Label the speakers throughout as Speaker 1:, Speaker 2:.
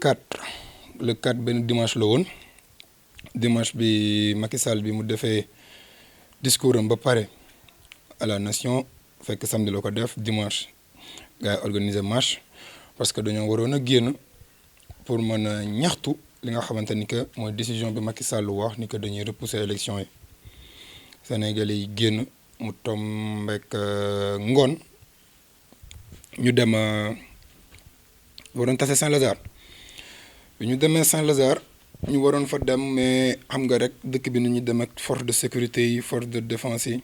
Speaker 1: 4 le 4 benn dimanche la woon dimanche bi Macky Sall bi mu defee discours am ba pare à la nation fekk samedi la ko def dimanche gars yi organiser marche parce que dañoo waroon a génn pour mën a ñaxtu li nga xamante ni que mooy décision bi Macky Sall wax ni que dañuy repousser élection yi Sénégalais yi génn mu tombek ngoon ñu dem waroon tase Saint-Lazare bi ñu demee Saint-Lazare ñu waroon fa dem mais xam nga rek dëkk bi nu ñu dem ak force de sécurité yi force de défense yi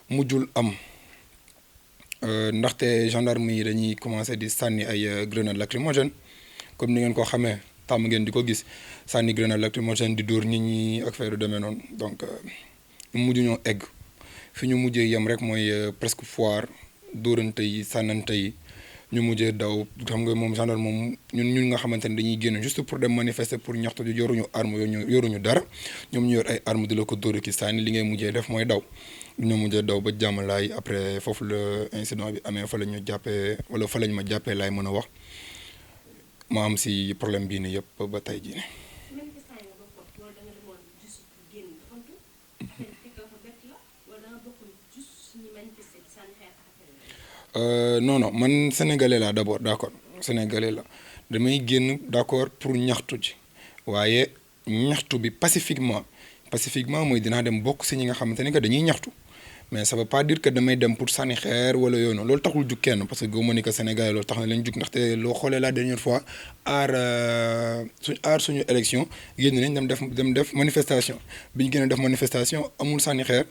Speaker 1: mujjul am ndaxte gendarme yi dañuy commencé di sànni ay grenade lacrymogène comme ni ngeen ko xamee tàmm ngeen di ko gis sànni grenade lacrymogène di dóor nit ñi ak feeru demee noonu donc mujj ñoo egg fi ñu mujjee yem rek mooy presque foire dóorante yi sànnante yi ñu mujjee daw xam nga moom gendarme moom ñun nga xamante ne dañuy génn juste pour dem manifester pour ñaxtu ju yoruñu arme yoruñu dara ñoom ñu yor ay arme di la ko dóor ki sànni li ngay mujjee def mooy daw ñoo mujjee daw ba jàmmalaay après foofu la incident bi amee fa la ñu jàppee wala fa lañ ma jàppee laay mën a wax ma am si problème bii nii yëpp ba tey jii. Non man sénégalais laa d'abord d'accord sénégalais la damay génn d'accord pour ñaxtu ci waaye ñaxtu bi pacifiquement mooy dinaa dem bokk si ñi nga xamante ni que dañuy ñaxtu mais ça veut pas dire que damay dem pour sànni xeer wala yoonu loolu taxul jug kenn parce que gëmuma ni que sénégalais loolu tax na leen jug ndaxte loo xoolee la dernière fois suñu élection génn nañ dem def manifestation bi ñu gën a def manifestation amul sànni xeer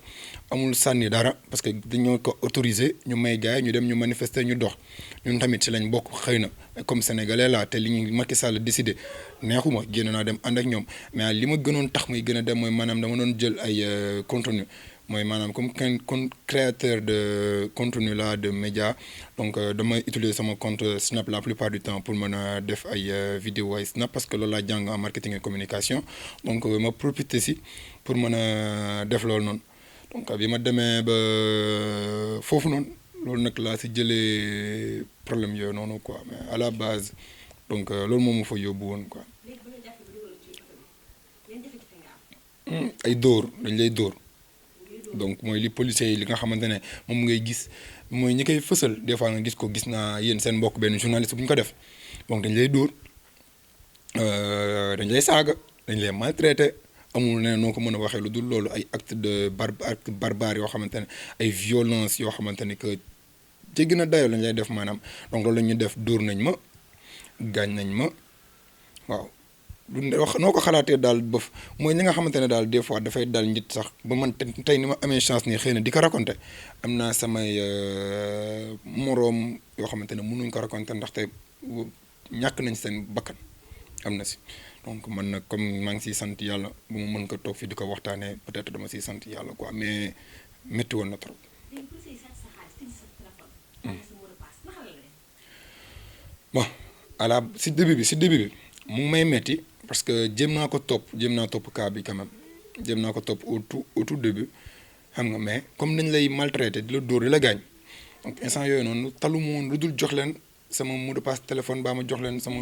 Speaker 1: amul sànni dara parce que dañoo ko autorisé ñu may gaay ñu dem ñu manifester ñu dox ñun tamit ci lañ bokk xëy na comme sénégalais la te li ñu Macky Sall décidé neexuma génn naa dem ànd ak ñoom mais li ma gënoon tax muy gën a dem mooy maanaam dama doon jël ay contenu mooy maanaam comme créateur de contenu là de média donc damay utiliser sama compte Snap la plupart du temps pour mën a def ay vidéo ay Snap parce que loolu laa jàng en marketing et communication donc ma profité si pour mën a def loolu noonu donc bi ma demee ba foofu noonu loolu nag laa si jëlee problème yooyu noonu quoi mais à la base donc loolu moom ma fa yóbbu woon quoi. ay dóor dañ lay dóor. donc mooy li policiers yi li nga xamante ne moom ngay gis mooy ñi koy fësal des fois nga gis ko gis naa yéen seen mbokk benn journaliste bu ñu ko def donc dañ lay dóor dañ lay saaga dañ lay maltraité amul ne noo ko mën a waxee lu dul loolu ay acte de barbare yoo xamante ne ay violence yoo xamante ne que jéggi na dayoo lañ lay def maanaam donc loolu la ñuy def dóor nañ ma gaañ nañ ma waaw. noo ko xalaatee daal bëf mooy ñi nga xamante ne daal des fois dafay daal nit sax ba man tey ni ma amee chance nii xëy na di ko raconté am naa samay moroom yoo xamante ne mënuñ ko raconté ndaxte ñàkk nañ seen bakkan am na si donc man nag comme maa ngi siy sant yàlla bu ma mën ko toog fii di ko waxtaanee peut-être dama siy sant yàlla quoi mais métti woon na trop. bon si début bi mu ngi may metti parce que jéem naa topp cas bi quand même jéem naa ko topp au tout début xam nga mais comme dañ lay maltraité di la dóor di la gaañ donc instant yooyu noonu talu ma woon lu dul jox leen sama mot de passe téléphone baa ma jox leen sama.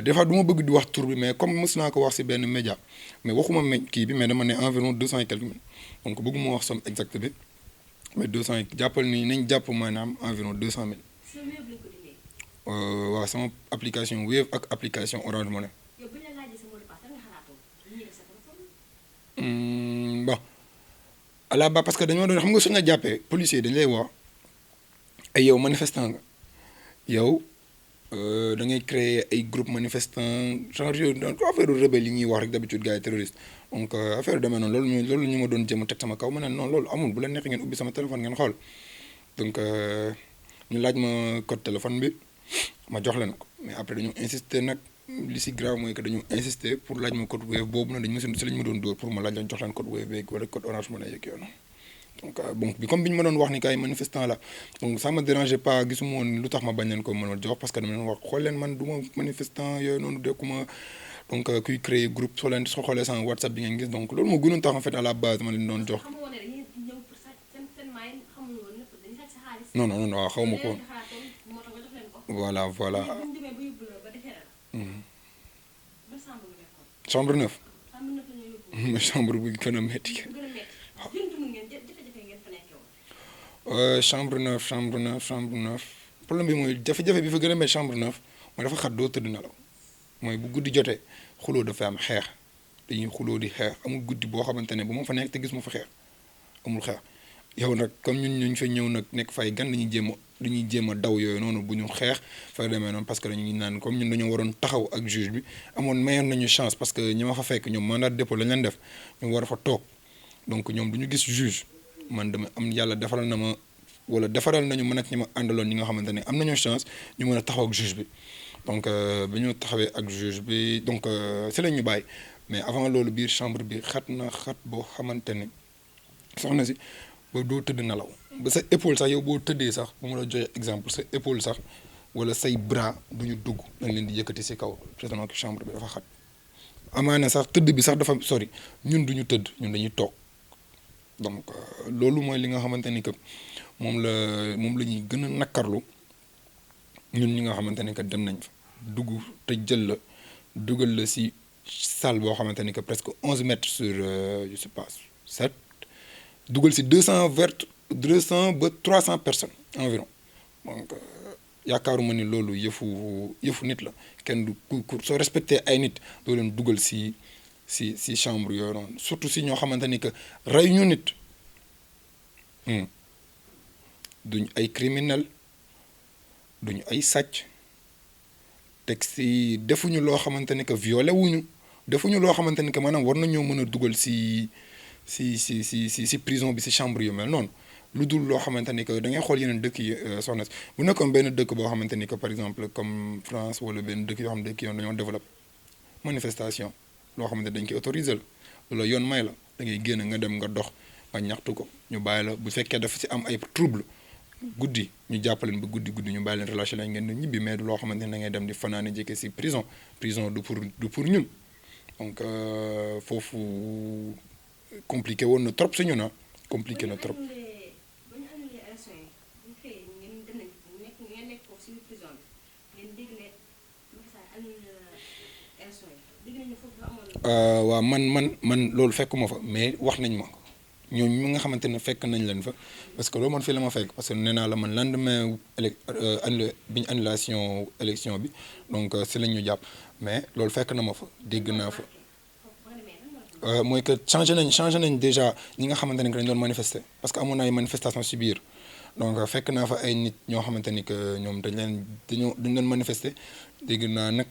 Speaker 1: Des fois du ma bëgg di wax tur bi mais comme mës naa ko wax ci benn média mais waxuma kii bi mais dama ne environ 200 et quelques mille donc bëgguma wax somme exacte bi mais 200 yi jàppal ni nañ jàpp maanaam environ 200 000. waaw sama application Wave ak application Orange Money. Bon à la base parce que dañoo doon xam nga suñu la jàppee policier dañ lay wax ay yow manifestant nga yow da ngay créer ay groupe manifestant genre yooyu affaire rebelle yi ñuy wax rek d'habitude gars yi terroriste donc affaire demee noonu loolu ñu ma doon jéem a teg sama kaw ma ne non loolu amul bu leen neexee ngeen ubbi sama téléphone ngeen xool donc ñu laaj ma code téléphone bi. ma jox leen ko mais après dañu insister nag li si grave mooy que dañu insister pour laaj ma code Wave boobu nag dañu si lañ ma doon dóor pour ma laaj leen jox leen code Wave beeg wala code Orange Money yeeg yoonu donc bon bi comme bi ñu ma doon wax ni kay manifestant la donc ça me dérangeait pas gisuma woon lu tax ma bañ leen ko mënoon jox parce que dama leen wax xool leen man du ma manifestant yooyu noonu dekkuma donc kuy créer groupe soo xoolee sama WhatsApp bi ngeen gis donc loolu moo gënoon tax en fait à la base ma leen doon jox. non waaw xaw ma ko. voilà chambre 9 chambre bu gën a métti. Chambre 9 chambre 9 chambre 9 problème bi mooy jafe-jafe bi fa gën a métti chambre 9 mooy dafa xat doo tëdd nelaw mooy bu guddi jotee xuloo dafa am xeex dañuy xuloo di xeex amul guddi boo xamante ne bu ma fa nekk te gis ma fa xeex amul xeex yow nag comme ñun ñu fa ñëw nag nekk fay gan dañuy jéem a daw yooyu noonu bu ñu xeex fa demee noonu parce que dañuy naan comme ñun dañoo waroon taxaw ak juge bi mayoon nañu chance parce que ñi ma fa fekk ñoom mandat de dépôt lañ leen def ñu war a fa toog donc ñoom du ñu gis juge man dama am yàlla defaral na ma wala defaral nañu mën ak ñi ma àndaloon ñi nga xamante ne am nañu chance ñu mën a taxaw ak juge bi donc bi ñu taxawee ak juge bi donc si la ñu bàyyi mais avant loolu biir chambre bi xat na xat boo xamante ne soxna si ba doo tëdd nelaw ba sa épaule sax yow boo tëddee sax bu ma la joxe exemple sa épaule sax wala say bras du ñu dugg dañ leen di yëkkati si kaw tellement que chambre bi dafa xat amaana sax tëdd bi sax dafa sori ñun du ñu tëdd ñun dañuy toog donc loolu mooy li nga xamante ni que moom la ñuy gën a nakkarlu ñun ñi nga xamante ni que dem nañ fa dugg te jël la dugal la si salle boo xamante ni que presque 11 mètres sur je sais pas 7 dugal si 200 ba 300 personnes environ donc yaakaaruma ni loolu yëfu nit la kenn du ku soo respecté ay nit doo leen dugal si chambre yooyu noonu surtout si ñoo xamante ni que rey ñu nit duñ ay criminel duñu ay sàcc teg si defuñu loo xamante ni que violé wuñu defuñu loo xamante ni que maanaam war nañoo mën a dugal si prison bi si chambre yu mel noonu lu dul loo xamante ni que da ngay xool yeneen dëkk yi soxna si bu nekkoon benn dëkk boo xamante ni que par exemple comme France wala benn dëkk yoo xam ne dëkk yoon dañoo développé manifestation loo xamante dañ koy autorisé la yoon may la da ngay génn nga dem nga dox nga ñaxtu ko ñu bàyyi la bu fekkee dafa si am ay trouble guddi ñu jàppaleen ba guddi ñu bàyyi leen relâché lañ ngeen di ñibbi mais du loo xamante ne da ngay dem di fanaane jëkke si prison du pour ñun donc foofu compliqué woon na trop si ñun compliqué na trop. waaw man loolu fekkuma fa mais wax nañ ma ñooñu ñi nga xamante ne fekk nañ leen fa parce que loolu man fii la ma fekk parce que nee naa la man lendemain bi ñu annulation élection bi donc si la ñu jàpp mais loolu fekk na ma fa dégg naa fa mooy que changé nañ déjà ñi nga xamante ne que dañ doon manifester parce que amoon na ay manifestation si biir donc fekk naa fa ay nit ñoo xamante ni que ñoom dañ doon manifester dégg naa nag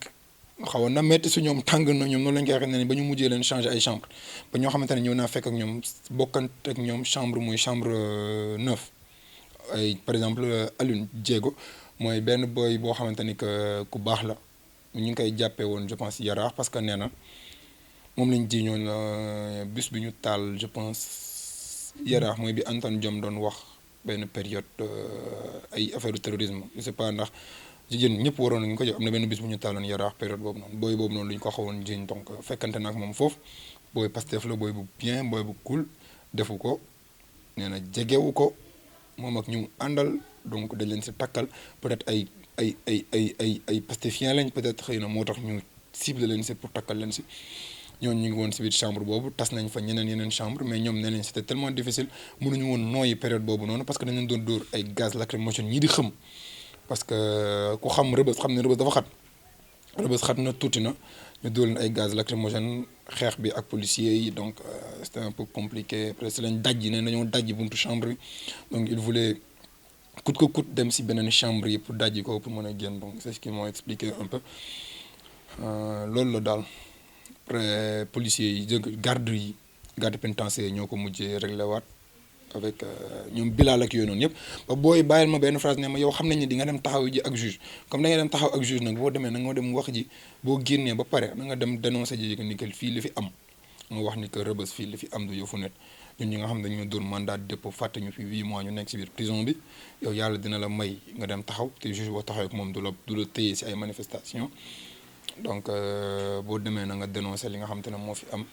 Speaker 1: xawoon na métti su ñoom tàng na ñoom noonu lañ koy waxee ne ba ñu mujjee leen changer ay chambre ba ñoo xamante ne ñëw naa fekk ak ñoom bokkant ak ñoom chambre muy chambre 9 ay par exemple Alioune Diego mooy benn boy boo xamante ni que ku baax la ñu ngi koy jàppee woon je pense Yaraax parce que nee na moom lañ ji ñoon bus bi ñu taal je pense Yaraax mooy bi Antoine Diome doon wax benn période ay affaire de terrorisme je sais pas ndax jigéen ñëpp waroon nañu ko jox am na benn bis bu ñu taaloon Yaraax période boobu noonu booy boobu noonu lu ñu ko xawoon jiiñ donc fekkante nag moom foofu booy Pastef la booy bu bien booy bu cool defu ko nee na jegewu ko moom ak ñu àndal donc dañ leen si takkal peut-être ay Pastefien lañ peut-être xëy na moo tax ñu cible leen si pour takkal leen si ñooñu ñu ngi woon si biir chambre boobu tas nañ fa yeneen chambre mais ñoom nee nañ c'était tellement difficile mënuñu woon nooyi période boobu noonu parce que dañ leen doon dóor ay gaz lacrymogène ñii di xëm parce que ku xam Rebeuss xam ne Rebeuss dafa xat Rebeuss xat na tuuti na ñu dóor leen ay gaz lacrymogène xeex bi ak policiers yi donc c'était un peu compliqué après si lañ dajji ne dañoo dajji buntu chambre yi donc il voulait coûte que coûte dem si beneen chambre yi pour dajji ko pour mën a génn donc c'est ce qu'ils m'ont expliqué un peu loolu la daal après policiers yi garde pénitentiaire ñoo ko mujjee réglé waat avec ñoom Bilal ak yooyu noonu yëpp ba booy bàyyil ma benn phrase ne ma yow xam nañ ne di nga dem taxaw ji ak juge comme da nga dem taxaw ak juge nag boo demee na nga dem wax ji boo génnee ba pare na nga dem dénoncer ji ni que fii li fi am nga wax ni que Rebeuss fii li fi am du yëfu net ñun ñi nga xam ne dañoo doon mandat de dépôt fàtte ñu fi 8 mois ñu nekk si biir prison bi yow yàlla dina la may nga dem taxaw te juge boo taxawee ak moom du la téye si ay manifestation donc boo demee na nga dénoncer li nga xam te ne moo fi am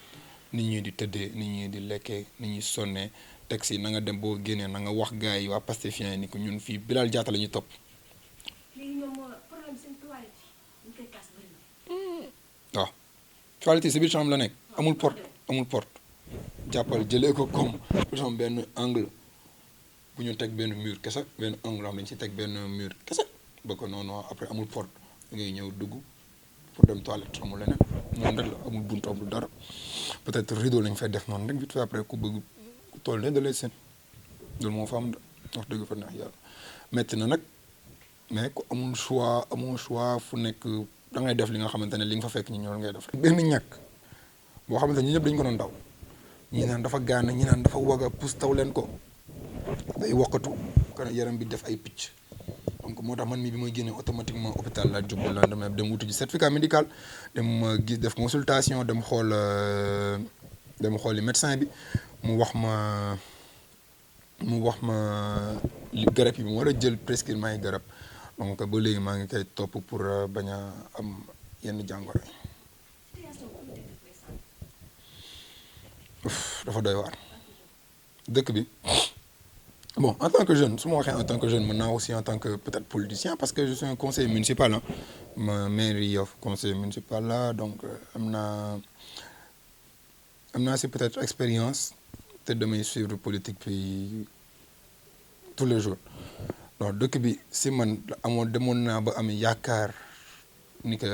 Speaker 1: nit ñi di tëddee nit ñi di lekkee nit ñi sonnee texte yi na nga dem boo génnee na nga wax gars yi waa Pastefien yi ni ko ñun fii Bilal Diatta la ñuy topp. léegi ñoom problème seen toilette yi ñu koy kaas bëri na. waaw toilette si biir chambre la nekk amul porte amul porte jàppal jëlee ko comme par exemple benn angle bu ñu teg benn mur kese benn angle am dañ si teg benn mur kese ba ko noonu après amul porte da ngay ñëw dugg pour dem toilette amul leneen noonu rek la amul buntu amul dara peut-être rideau lañ fay def noonu rek vite fait après ku bëgg ku toll ne da lay seen loolu moo fa am da wax dëgg fa neex yàlla metti na nag mais ku amul choix amoo choix fu nekk da ngay def li nga xamante ne li nga fa fekk ñi ñoo ngay def rek. benn ñàkk boo xamante ne ñi ñëpp dañu ko doon daw ñi naan dafa gaana ñi naan dafa wagga pousse taw leen ko day wokkatu kon yaram bi def ay picc donc moo tax man mii bi may génnee automatiquement hôpital laa jublu lendemain dem wutu ji certificat médical dem gis def consultation dem xooli médecin bi mu wax ma li garab yi mu war a jël prescrire may garab donc ba léegi maa ngi koy topp pour bañ a am yenn jàngoro yi. dafa doy waar dëkk bi. Bon, en tant que jeune, su ma waxee en tant que jeune maintenant aussi en tant que peut-être politicien parce que je suis un conseiller municipal ah ma mairie Yoff conseiller municipal là donc am naa si peut-être expérience te damay suivre politique bi tous les jours donc dëkk bi si man demoon naa ba am yaakaar ni que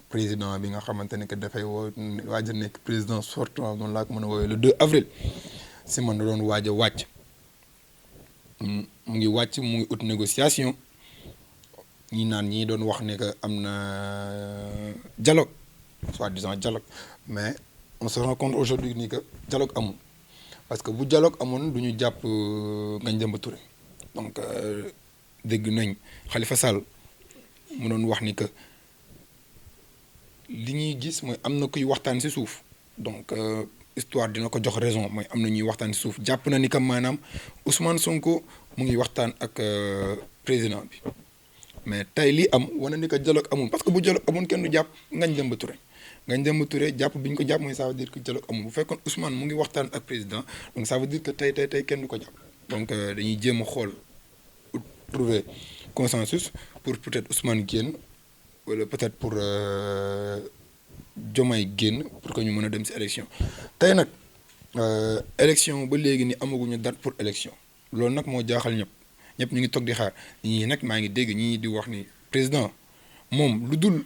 Speaker 1: président bi nga xamante ne que dafay waaj a nekk président sortant noonu laa ko mën a woowee le 2 avril si man da doon waaj a wàcc. mu ngi wàcc mu ngi ut négociation ñi naan ñi doon wax ne que am na dialogue soi-disant dialogue mais on se rend compte aujourd'hui ni que dialogue amul parce que bu dialogue amoon du ñu jàpp Ngagne Demba Touré donc dégg nañ Khalifa Sall mu doon wax ni que li ñuy gis mooy am na kuy waxtaan ci suuf donc histoire dina ko jox raison mooy am na ñuy waxtaan ci suuf jàpp na ni que maanaam Ousmane Sonko mu ngi waxtaan ak président bi mais tey lii am wane ni que dialogue amul parce que bu dialogue amoon kenn du jàpp Ngagne Demba Touré jàpp bi ñu ko jàpp mooy ça veut dire que dialogue amul bu fekkoon Ousmane mu ngi waxtaan ak président donc ça veut dire que tey kenn du ko jàpp donc dañuy jéem a xool trouver consensus pour peut-être Ousmane génn wala peut-être pour Diomaye génn pour que ñu mën a dem ci élection tey nag élection ba léegi ni amaguñu date pour élection loolu nag moo jaaxal ñëpp ñu ngi toog di xaar ñii nag maa ngi dégg ñii di wax ni président moom lu dul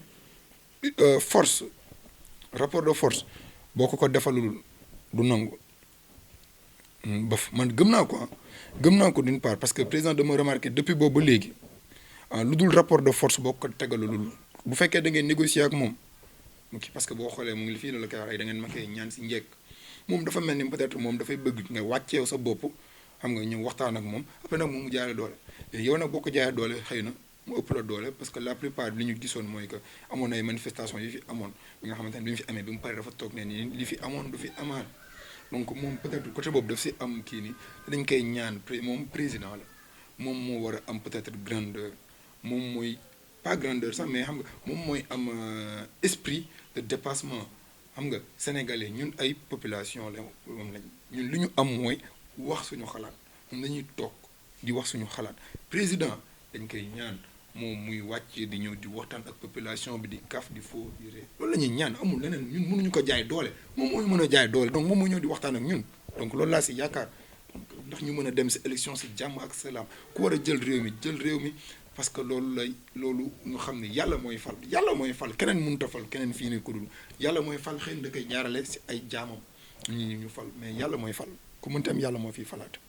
Speaker 1: force rapport de force boo ko defalul du nangu man gëm naa ko d'une part parce que président dama remarqué depuis boobu ba léegi lu dul rapport de force boo ko tegalul bu fekkee da ngeen négocier ak moom parce que boo xoolee mu ngi fii la koy wax ay da ngeen ma koy ñaan si njëkk moom dafa mel ni peut-être moom dafay bëgg nga wàcceew sa bopp xam nga ñëw waxtaan ak moom après nag moom mu jaay la doole yow nag boo ko jaayee doole xëy na mu ëpp la doole parce que la plupart li ñu gisoon mooy que amoon na ay manifestations yi fi amoon bi nga xamante ne bi mu fi amee bi mu paree dafa toog ne nii li fi amoon du fi amaat donc moom peut-être côté boobu daf si am kii nii dañ koy ñaan moom président la moom moo war a am peut-être grandeur moom mooy pas grandeur sax mais xam nga moom mooy am esprit de dépassement xam nga sénégalais ñun ay population la moom lañ ñun li ñu am mooy wax suñu xalaat moom dañuy toog di wax suñu xalaat président dañ koy ñaan moom muy wàcc di ñëw di waxtaan ak population bi di kaf di foo di ree loolu la ñuy ñaan amul leneen ñun mënuñu ko jaay doole moom mooy mën a jaay doole donc moom mooy ñëw di waxtaan ak ñun donc loolu laa si yaakaar donc ndax ñu mën a dem si élection si jàmm ak salaam ku war a jël réew mi parce que loolu ñu xam ne yàlla mooy fal keneen mënut a fal keneen fii nii ku dul yàlla mooy fal xëy na da koy jaarale si ay jaamam ñu fal mais yàlla mooy fal ku mënti am yàlla moo fiy falaat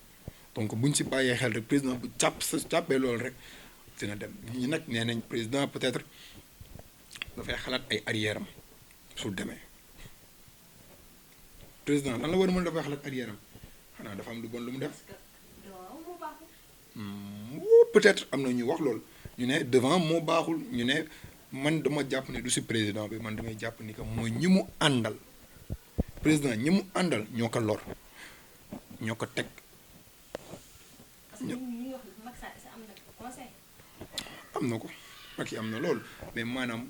Speaker 1: donc buñ si bàyyee xel rek président bu jàppee loolu rek dina dem ñi nag nee nañ président peut-être dafay xalaat ay arrière am su demee président lan la war a mën dafay xalaat arrière am xanaa dafa am lu bon lu mu def peut-être am na ñu wax loolu ñu ne devant moo baaxul ñu ne man dama jàpp ne du si président bi man damay jàpp ni que mooy ñi mu àndal président ñi mu àndal ñoo ko lor ñoo ko teg. am na ko Macky am na loolu mais maanaam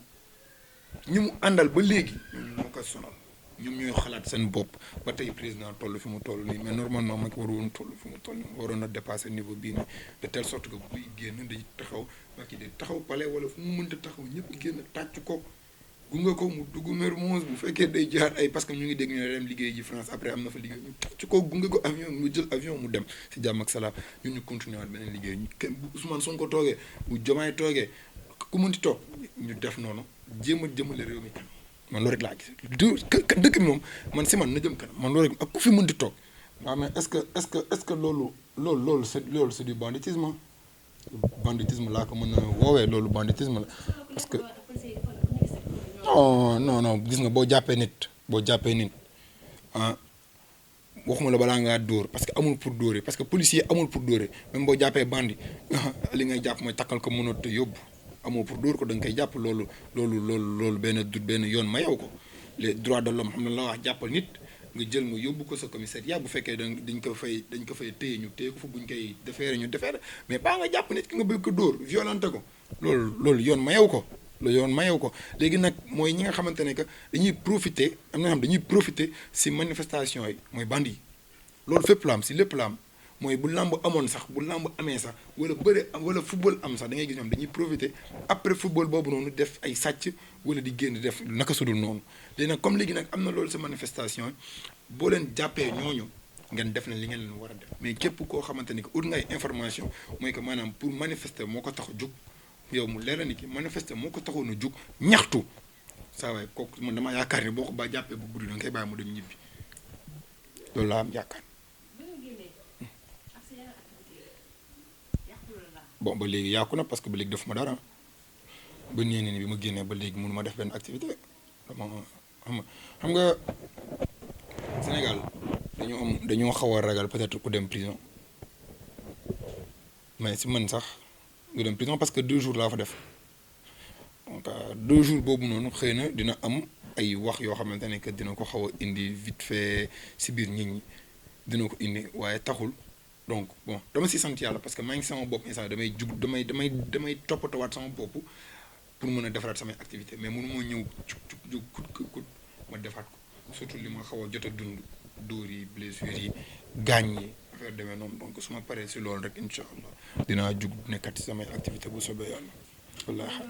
Speaker 1: ñi mu àndal ba léegi ñoom ñoo ko sonal ñoom ñooy xalaat seen bopp ba tey président toll fi mu toll nii mais normalement Macky waru woon toll fi mu toll nii waroon a dépasser niveau bii nii de telle sorte que buy génn day taxaw Macky day taxaw palais wala fu mu mënta taxaw ñëpp génn tàcc ko gunge ko mu dugg Mermoz bu fekkee day jaar ay parce que ñu ngi dégg ñu ne dem liggéey ji France après am na fa liggéey ñu tàcc ko gunge ko avion mu jël avion mu dem si jàmm ak salaam ñun ñu continuer waat beneen liggéey ñu kenn bu Ousmane Sonko toogee bu Diomaye toogee ku mënti toog ñu def noonu jéem a jëmale réew mi kanam man loolu rek laa gis dëkk bi moom man si man na jëm kanam man loolu rek ak ku fi mënti toog waaw mais est-ce que loolu c'est du banditisme banditisme laa ko mën a woowee loolu banditisme la parce que non gis nga boo jàppee nit ah waxuma la balaa ngaa dóor parce que amul pour dóore parce que policier amul pour dóore même boo jàppee bandi li ngay jàpp mooy takkal ko mënoo te yóbbu amoo pour dóor ko da nga koy jàpp loolu benn yoon ma yow ko les droits de l'homme xam na la wax jàppal nit nga jël ma yóbbu ko sa commissariat bu fekkee dañ ko fay téye ñu téye ko fa buñ koy defeere ñu defeere mais baa nga jàpp nit ki nga bëgg ko dóor violenté ko loolu yoon ma yow ko loolu yoon mayew ko léegi nag mooy ñi nga xamante ne que dañuy profiter am na xam dañuy profiter si manifestation yi mooy bandi yi loolu fépp la am si lépp la am mooy bu làmb amoon sax bu làmb amee sax wala bëre am wala football am sax da ngay gis ñoom dañuy profiter après football boobu noonu def ay sàcc wala di génn def naka sudul noonu léegi nag comme léegi nag am na loolu sa manifestation yi boo leen jàppee ñooñu ngeen def na li ngeen leen war a def mais képp koo xamante ni que ut ngay information mooy que maanaam pour manifester moo ko tax a jóg yow mu leer ni ki manifester moo ko taxoon a jóg ñaxtu saa waay kooku man dama yaakaar ni boo ko ba jàppee bu guddi da nga koy bàyyi mu dem ñibbi loolu laa am yaakaar. bon ba léegi yàqu na parce que ba léegi defuma dara ba nii nii bi ma génnee ba léegi mënu ma def benn activité dama xam nga Sénégal dañoo xaw a ragal peut-être ku dem prison mais si man sax nga dem prison parce que 2 jours laa fa def donc 2 jours boobu noonu xëy na dina am ay wax yoo xamante ne que dina ko xaw a indi vite fait si biir nit ñi dina ko indi waaye taxul donc bon dama si sant yàlla parce que maa ngi sama bopp instant damay jug damay toppatawaat sama bopp pour mën a defaraat samay activité mais mënu moo ñëw jug kut ma defaat ko surtout li ma xaw a jot a dund dóor yi blessures yi gaañ yi affaire demee noonu donc su ma paree si loolu rek incha allah dinaa jug nekkat si samay activité bu soobee yàlla wallaahi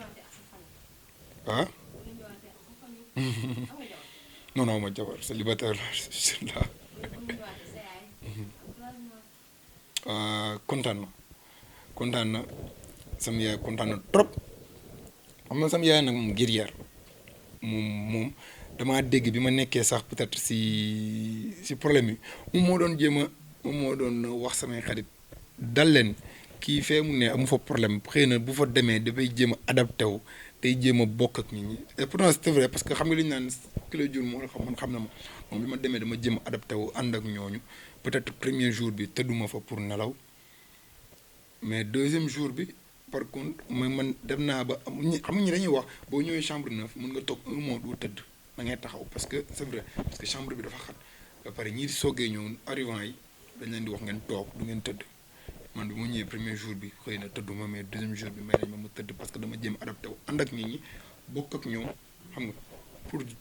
Speaker 1: ah non ma jabar célibataire la kontaan na sama yaay kontaan na trop xam nga sama yaay nag moom guerrière moom damaa dégg bi ma nekkee sax peut-être si problème yi moom moo doon wax samay xarit dal leen kii fee mu ne amu fa problème xëy na bu fa demee dafay jéem a adapté wu day jéem a bokk ak nit ñi et pourtant c'est vrai parce que xam nga li ñu naan ki la jur moo la xam man xam na ma moom bi ma demee dama jéem a adapté wu ànd ak ñooñu peut-être premier jour bi tëdduma fa pour nelaw mais deuxième jour bi par contre man dem naa ba xam nga ñi dañuy wax boo ñëwee chambre 9 mën nga toog 1 mois doo tëdd da ngay taxaw parce que c'est vrai parce que chambre bi dafa xat ba pare ñii di soogee ñëw arrivant yi dañ leen di wax ngeen toog du ngeen tëdd man bi ma ñëwee premier jour bi xëy na tëdduma mais deuxième jour bi may nañ ma tëdd parce que dama jéem adapté wu ànd ak nit ñi bokk ak ñoom xam nga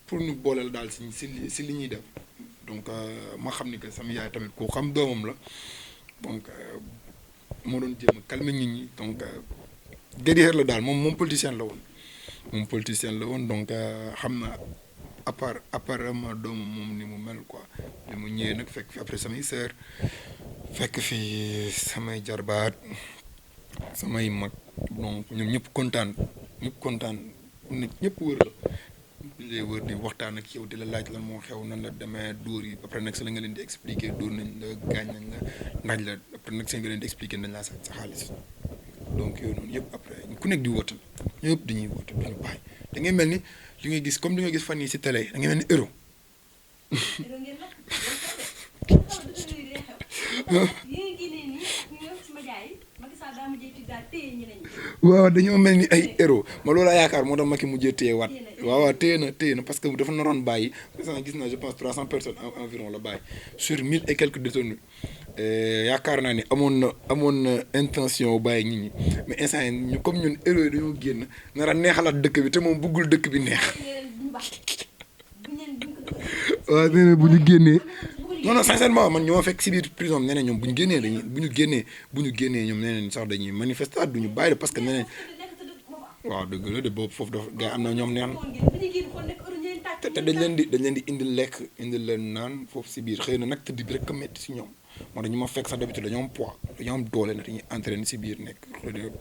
Speaker 1: pour ñu booleel daal si li ñuy def donc ma xam ni que sama yaay tamit ku xam doomam la donc moo doon jéem a calmer nit ñi donc guerrier la daal moom politicien la woon donc xam na apparemment doomam moom ni mu mel quoi li mu ñëwee nag fekk fi après samay sœur fekk fi samay jarbaat samay mag donc ñoom ñëpp kontaan nit ñëpp wër la ñu lay wër di waxtaan ak yow di la laaj lan moo xew nan la demee dóor yi après nag sa la nga leen di expliquer dóor nañ la gaañ nañ la naaj la après nag seen nga leen di expliquer nañ laa sa xaalis donc yooyu noonu yëpp après ku nekk di wootal ñëpp dañuy wootal duñu bàyyi da ngay mel ni li ngay gis comme li nga gis fan yi si télé da ngay mel ni héros waaw dañoo mel ni ay héros ma loolu laa yaakaar moo tax Macky mujjee téye waat waaw téye na parce que dafa naroon bàyyi gis naa je pense 300 personnes environ la bàyyi sur 1000 et quelques détenus yaakaar naa ni amoon na intention bàyyi nit ñi mais instant yi ñu comme ñun héros yi dañoo génn nar a neexalaat dëkk bi te moom bëggul dëkk bi neex waaw nee na bu ñu génnee non sincèrement man ñoo fekk si biir prison nee na ñoom bu ñu génnee ñoom nee nañ sax dañuy manifester duñu bàyyi parce que nee nañ waaw dëgg la de boobu foofu dafa gars yi am na ñoom neex na
Speaker 2: dañuy génn xool nekk heure ñeen tàcc
Speaker 1: te dañ leen di indil lekk indil leen naan foofu si biir xëy na nag tëdd bi rek a métti si ñoom moo tax ñu ma fekk sax d'habitude dañoo am poids dañoo am doole na dañuy entraîner si biir nekk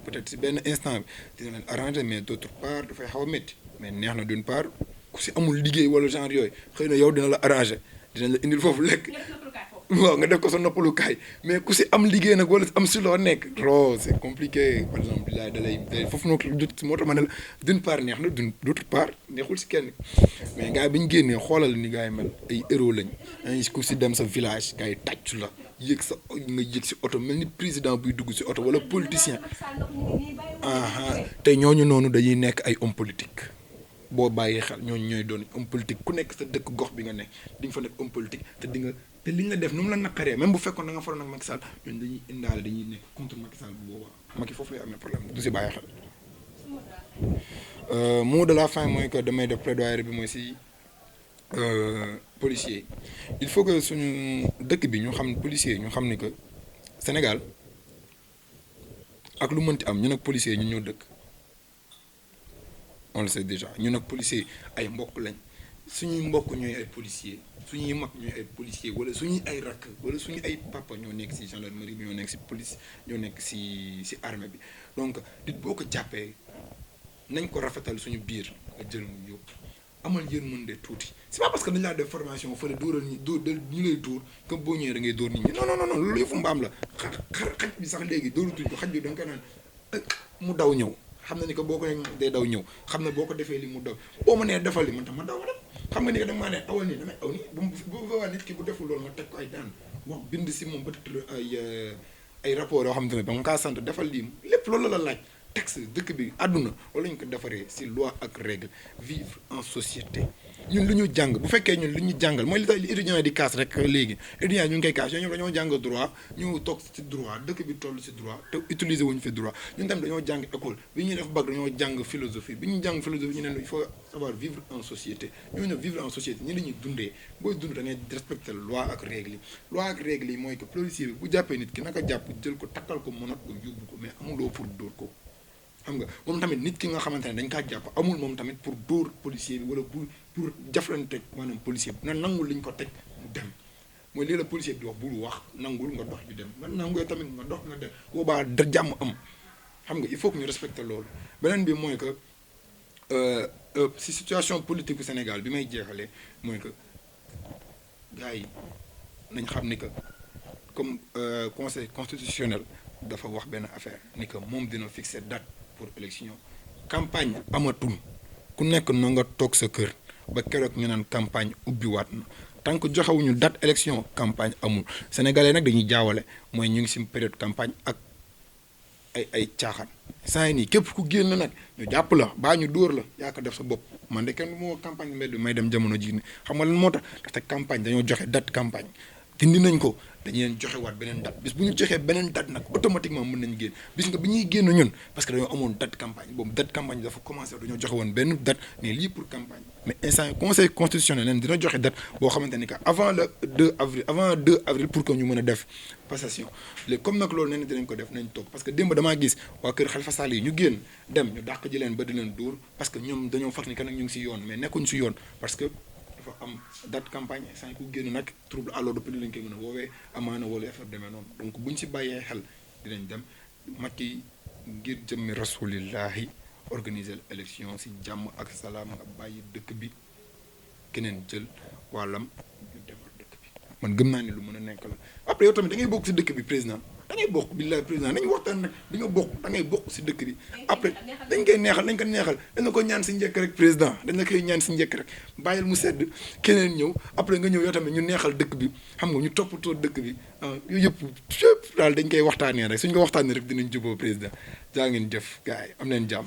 Speaker 1: peut-être si benn instant bi dina leen arranger mais d'autre part dafay xaw a métti mais neex na d'une part ku si amul liggéey wala genre yooyu xëy na yow dina la arranger dinañ la indil foofu lekk waaw nga def ko sa noppalukaay mais ku si am liggéey nag wala am si loo nekk trop c'est compliqué par exemple bilaay dalay foofu noonu moo tax ma ne la d'une part neex na d'autre part neexul si kenn mais gars yi bi ñu génnee xoolal ni gars yi mel ay héros lañ ay ku si dem sa village gars yi tàccu la yéeg sa nga yéeg si oto mel ni président buy dugg si oto wala politicien te ñooñu noonu dañuy nekk ay homme politique boo bàyyee xel ñooñu ñooy doon homme politique ku nekk sa dëkk gox bi nga nekk di nga fa nekk homme politique te li ñu la def nu mu la naqaree même bu fekkoon da nga faroon ak Macky Sall ñooñu dañuy indaale dañuy nekk contre Macky Sall bu boobaa Macky foofu lay amee problème du si bàyyi xel. Mot de la fin mooy que damay def plaidoyer bi mooy si policiers il faut que suñu dëkk bi ñu xam policiers ñu xam ni que Sénégal ak lu mënti am ñun ak policiers ñun ñoo dëkk on le sait déjà ñun ak policiers ay mbokk lañ suñuy mbokk ñooy ay policiers suñuy mag ñooy ay policiers wala suñuy ay rakk wala suñu ay papa ñoo nekk ci gendarmerie bi ñoo nekk ci police ñoo nekk ci armée bi donc nit boo ko jàppee nañ ko rafetal suñu biir nga jël mu yóbbu amal yërmande tuuti c'est pas parce que dañ laa def formation fële dóoral ñu lay dóor que boo ñëwee da ngay dóor nit ñi non loolu yëfu mbaam la xaj bi sax léegi dóoratuñ ko xaj bi da nga ko naan mu daw ñëw xam na ni que boo ko nee day daw ñëw xam na boo ko defee li mu daw boo ma nee defal li man tam ma daw dem xam nga ni que da nga maa ne awal nii damay aw nii bu boobaa nit ki bu deful loolu nga teg ko ay daan wax bind si moom ba ay rapport yoo xam ne ba nga kaa sant defal lii lépp loolu la laaj texte dëkk bi àdduna wala ñu ko defaree ci loi ak règle vivre en société ñun lu ñu jàng bu fekkee ñun lu ñu jàngal mooy li tax li étudiants yi di kaas rek léegi étudiants yi ñu ngi koy kaas ñoom dañoo jàng droit ñu toog ci droit dëkk bi toll ci droit te utiliser wuñu fi droit ñun tamit dañoo jàng école bi ñuy def bac dañoo jàng philosophie bi ñuy jàng philosophie ñu ne il faut savoir vivre en société ñoo ne vivre en société ñi la ñuy dundee booy dund da ngay respecter loi ak règle yi mooy que policier bi bu jàppee nit ki naka jàpp jël ko takkal ko mënat ko yóbbu ko mais amuloo pour dóor ko xam nga moom tamit nit ki nga xamante ne dañ kaa jàpp amul moom tamit pour dóor policier bi wala pour jaflante maanaam policier bi na nangul li ñu ko teg mu dem mooy lii la policier bi di wax bul wax nangul nga dox ñu dem nga nangoo tamit nga dox nga dem boobaa da jàmm am xam nga il faut que ñu respecter loolu beneen bi mooy que si situation politique bu Sénégal bi may jeexalee mooy que gars yi nañ xam ni que comme conseil constitutionnel dafa wax benn affaire ni que moom dina fixer date pour élection campagne amatul ku nekk na nga toog sa kër ba keroog ñu naan campagne ubbiwaat na tant que joxewuñu date élection campagne amul sénégalais nag dañuy jaawale mooy ñu ngi ci période campagne ak ay caaxaan saa yi nii képp ku génn nag ñu jàpp la baa ñu dóor la yaa ko def sa bopp man de kenn moo campagne mbedd may dem jamono jii nii xam nga lan moo tax ndaxte campagne dañoo joxe date campagne dindi nañ ko dañu leen joxewaat beneen date bis bu ñu joxee beneen date nag automatiquement mën nañ génn bis nga bi ñuy génn ñun parce que dañoo amoon date campagne boobu date campagne dafa commencé dañoo joxe woon benn date mais lii pour campagne mais instant conseil constitutionnel leen dina joxe date boo xamante ni que avant le 2 avril pour que ñu mën a def passation léegi comme nag loolu nee na dinañ ko def nañ toog parce que démb damaa gis waa kër Khalifa Sall yi ñu génn dem ñu dàq ji leen ba di leen dóor parce que ñoom dañoo fag ni que nag ñu ngi si yoon mais nekkuñ si yoon parce que dafa am date campagne saa ku génn nag trouble à l'ordre public lañ koy mën a woowee amaana wala affaire demee noonu donc buñ si bàyyee xel dinañ dem Macky ngir jëmmi rasulillahi organiser élection si jàmm ak salaam nga bàyyi dëkk bi keneen jël wàllam ñu defar dëkk bi man gëm naa ni lu mën a nekk la après yow tamit da ngay bokk si dëkk bi président da ngay bokk billahi président nañu waxtaan nag di nga bokk da ngay bokk si dëkk bi après dañ koy neexal dañ ko neexal dañ la ko ñaan si njëkk rek président dañ la koy ñaan si njëkk rek bàyyil mu sedd keneen ñëw après nga ñëw yow tamit ñu neexal dëkk bi xam nga ñu toppatoo dëkk bi yooyu yëpp daal dañ koy waxtaanee rek suñ ko waxtaanee rek dinañ juboo président jaa ngeen jëf gars yi am leen jàmm